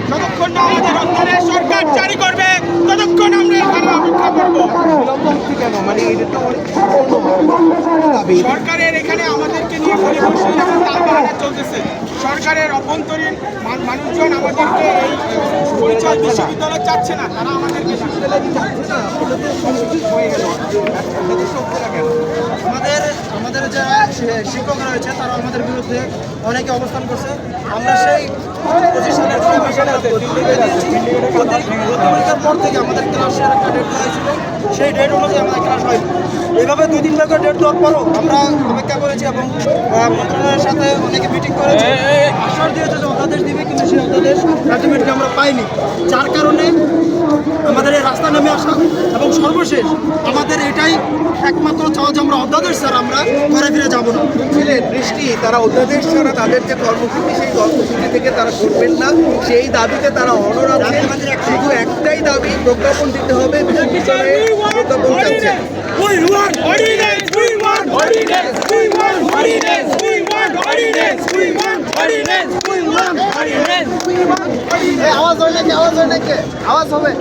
যতক্ষণ না আমাদের অন্তরে সরকার জারি করবে ততক্ষণ আমরা এখানে অপেক্ষা করব। কেন মানে এটা তো সরকারের এখানে আমাদেরকে নিয়ে গরিবসী এবং তাল বাহানা চলতেছে। সরকারের অভ্যন্তরীণ মানুষজন আমাদেরকে এই পরিচয় বিশ্ববিদ্যালয় চাচ্ছে না, তারা আমাদেরকে আমাদের যারা শিক্ষকরা রয়েছে তারা আমাদের বিরুদ্ধে অনেকে অবস্থান করছে। আমরা সেই 25 সালের পরীক্ষার পর থেকে আমাদের ক্লাসের একটা ডেট হয়েছিল, সেই ডেট অনুযায়ী আমাদের ক্লাস হয়। এইভাবে 2-3 বার ডেট দেওয়ার পরও আমরা অপেক্ষা করেছি এবং মন্ত্রণালয়ের সাথে অনেকে মিটিং করেছি, আশ্বাস দিয়েছে যে অধ্যাদেশ দিবে, কিন্তু সেই অধ্যাদেশ আলটিমেটলি আমরা পাইনি। যার কারণে আমাদের এই রাস্তা নেমে আসা এবং সর্বশেষ আমাদের এটাই একমাত্র চাওয়া যে আমরা অধ্যাদেশ স্যার আমরা ঘরে ফিরে যাবো না। দৃষ্টি তারা অধ্যাদেশ ছাড়া তাদের যে কর্মসূচি সেই কর্মসূচি থেকে তারা করবেন না, সেই দাবিতে তারা অনড় আছেন। শুধু একটাই দাবি, প্রজ্ঞাপন দিতে হবে, বিশ্ববিদ্যালয়ে প্রজ্ঞাপন চাচ্ছেন। We want ordinance, we want ordinance, we want ordinance, we want ordinance, we want ordinance, we want ordinance, we want ordinance. আওয়াজ হয় নাকি? আওয়াজ হবে।